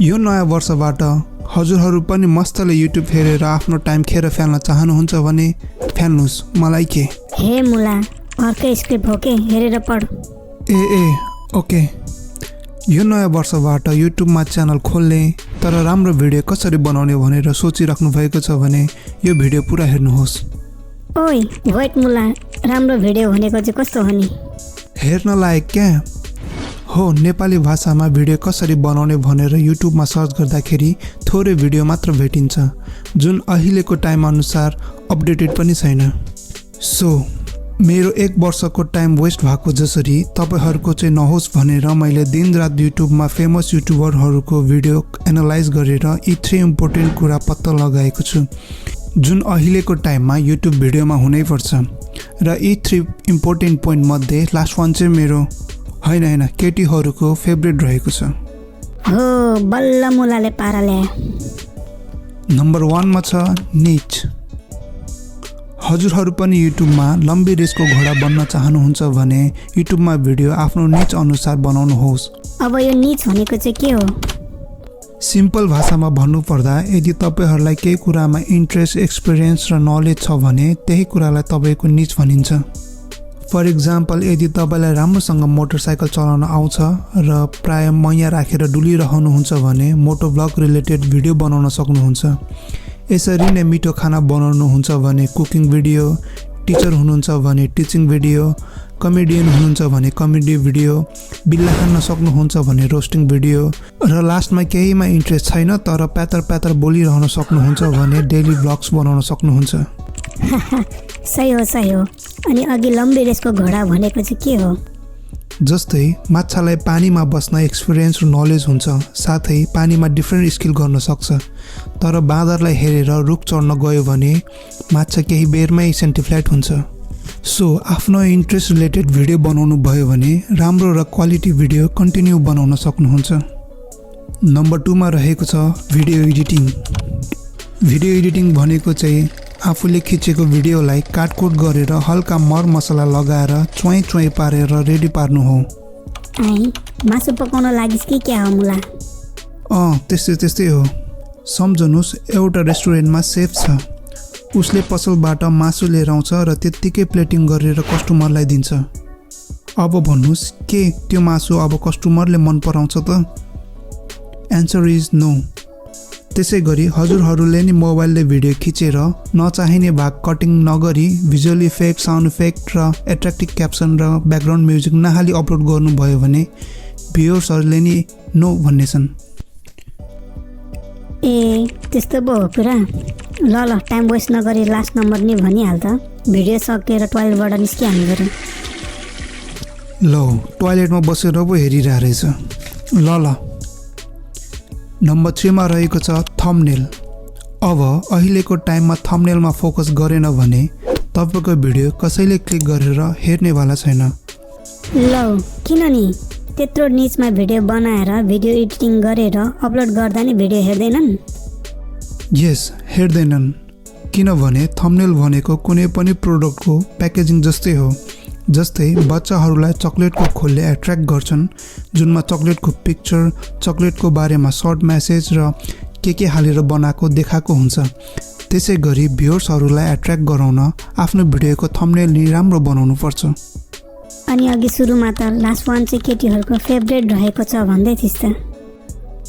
यो नयाँ वर्षबाट हजुरहरू पनि मस्तले युट्युब हेरेर आफ्नो टाइम खेर फाल्न चाहनुहुन्छ भने फाल्नुस्, मलाई के। हे मुला, अर्कै स्क्रिप्ट हो के, हेरेर पढ। ए ओके। यो नयाँ वर्षबाट युट्युबमा च्यानल खोल्ने तर राम्रो भिडियो कसरी बनाउने भनेर सोचिराख्नु भएको छ भने यो भिडियो पुरा हेर्नुहोस्। ओइ वेट मुला, राम्रो भिडियो भनेको चाहिँ कस्तो हो नि? हेर्न लायक क्या हो। नेपाली भाषामा भिडियो कसरी बनाउने भनेर युट्युबमा सर्च गर्दाखेरि थोरै भिडियो मात्र भेटिन्छ, जुन अहिलेको टाइम अनुसार अपडेटेड पनि छैन। सो मेरो 1 वर्षको टाइम वेस्ट भएको जसरी तपाईहरूको चाहिँ नहोस् भनेर मैले दिनरात युट्युबमा फेमस युट्युबरहरूको भिडियो एनालाइज गरेर यी 3 इम्पोर्टेन्ट कुरा पत्ता लगाएको छु, जुन अहिलेको टाइममा युट्युब भिडियोमा हुनैपर्छ। र यी 3 इम्पोर्टेन्ट पोइन्ट मध्ये लास्ट वान चाहिँ मेरो होइन केटीहरूको फेभरेट रहेको छ। हो, बल्ल मुलाले पारा ल्यायो। नम्बर 1 मा छ निच। हजुरहरू पनि युट्युबमा लम्बी रेसको घोडा बन्न चाहनुहुन्छ भने युट्युबमा भिडियो आफ्नो निच अनुसार बनाउनुहोस्। अब यो निच भनेको चाहिँ के हो? सिम्पल भाषामा भन्नुपर्दा यदि तपाईहरूलाई केही कुरामा इन्ट्रेस्ट, एक्सपिरियन्स र नलेज छ भने त्यही कुरालाई तपाईँको निच भनिन्छ। फर इक्जाम्पल, यदि तपाईँलाई राम्रोसँग मोटरसाइकल चलाउन आउँछ र प्राय मैया राखेर डुलिरहनुहुन्छ भने मोटो ब्लग रिलेटेड भिडियो बनाउन सक्नुहुन्छ। यसरी नै मिठो खाना बनाउनुहुन्छ भने कुकिङ भिडियो, टिचर हुनुहुन्छ भने टिचिङ भिडियो, कमेडियन हुनुहुन्छ भने कमेडी भिडियो, बिल्ला खान सक्नुहुन्छ भने रोस्टिङ भिडियो, र लास्टमा केहीमा इन्ट्रेस्ट छैन तर प्यातर बोलिरहन सक्नुहुन्छ भने डेली ब्लग्स बनाउन सक्नुहुन्छ। सही हो। अनि अघि लम्बी रेसको घोडा भनेको चाहिँ के हो? जस्तै माछालाई पानीमा बस्न एक्सपिरियन्स र नलेज हुन्छ, साथै पानीमा डिफ्रेन्ट स्किल गर्न सक्छ। तर बाँदरलाई हेरेर रुख चढ्न गयो भने माछा केही बेरमै सेन्टिफ्ल्याट हुन्छ। सो आफ्नो इन्ट्रेस्ट रिलेटेड भिडियो बनाउनु भयो भने राम्रो र क्वालिटी भिडियो कन्टिन्यू बनाउन सक्नुहुन्छ। नम्बर 2 मा रहेको छ भिडियो एडिटिङ। भिडियो एडिटिङ भनेको चाहिँ आफूले खिचेको भिडियोलाई काटकुट गरेर हल्का मर मसला लगाएर चुवाई पारेर रेडी पार्नु हो। मासु पकाउन लागिस् कि क्या हो मुला? त्यस्तै हो। सम्झनुहोस्, एउटा रेस्टुरेन्टमा सेफ छ, उसले पसलबाट मासु लिएर आउँछ र त्यत्तिकै प्लेटिङ गरेर कस्टमरलाई दिन्छ। अब भन्नुहोस्, के त्यो मासु अब कस्टमरले मन पराउँछ त? Answer is no. त्यसै गरी हजुरहरूले नि मोबाइलले भिडियो खिचेर नचाहिने भाग कटिङ नगरी भिजुअल इफेक्ट, साउन्ड इफेक्ट र एट्र्याक्टिभ क्याप्सन र ब्याकग्राउन्ड म्युजिक नहाली अपलोड गर्नुभयो भने भ्युअर्सहरूले नि नो भन्नेछन्। ए त्यस्तो पो हो कुरा। ल टाइम वेस्ट नगरी लास्ट नम्बर नि भनिहाल त। भिडियो सकेर टोयलेटबाट निस्किहाल्नु पऱ्यो। ल टोयलेटमा बसेर पो हेरिरहेको रहेछ। ल नम्बर 3 मा रहेको छ थम्बनेल। अब अहिलेको टाइममा थम्बनेलमा फोकस गरेन भने तपाईँको भिडियो कसैले क्लिक गरेर हेर्नेवाला छैन। ल किन नि? त्यत्रो निचमा भिडियो बनाएर भिडियो एडिटिङ गरेर अपलोड गर्दा नि भिडियो हेर्दैनन्? यस, हेर्दैनन्। किनभने थम्बनेल भनेको कुनै पनि प्रोडक्टको प्याकेजिङ जस्तै हो। जस्तै बच्चाहरूलाई चक्लेटको खोलले एट्र्याक्ट गर्छन्, जुनमा चक्लेटको पिक्चर, चक्लेटको बारेमा सर्ट मेसेज र के हालेर बनाएको देखाएको हुन्छ। त्यसै गरी भ्युअर्सहरूलाई एट्र्याक्ट गराउन आफ्नो भिडियोको थम्बनेल नि राम्रो बनाउनु पर्छ। अनि अघि सुरुमा त लास्ट वान चाहिँ केटीहरूको फेभरेट रहेको छ भन्दै थिइस् त?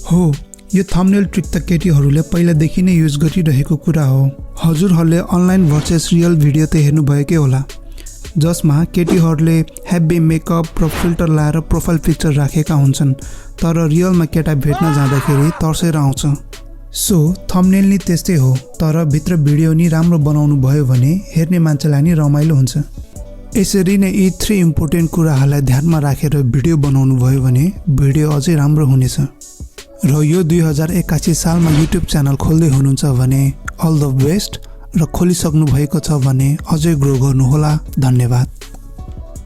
हो, यो थम्बनेल ट्रिक त केटीहरूले पहिलादेखि नै युज गरिरहेको कुरा हो। हजुरहरूले अनलाइन भर्सेस रियल भिडियो त हेर्नुभएकै होला, जसमा केटीहरूले हेभी मेकअप र फिल्टर लाएर प्रोफाइल पिक्चर राखेका हुन्छन्, तर रियलमा केटा भेट्न जाँदाखेरि तर्सेर आउँछ। सो थम्बनेल नि त्यस्तै हो, तर भित्र भिडियो नि राम्रो बनाउनु भयो भने हेर्ने मान्छेलाई नि रमाइलो हुन्छ। यसरी नै यी 3 इम्पोर्टेन्ट कुराहरूलाई ध्यानमा राखेर भिडियो बनाउनु भयो भने भिडियो अझै राम्रो हुनेछ। र यो 2081 सालमा युट्युब च्यानल खोल्दै हुनुहुन्छ भने अल द बेस्ट, र खोलिसक्नु भएको छ भने अझै ग्रो गर्नुहोला। धन्यवाद।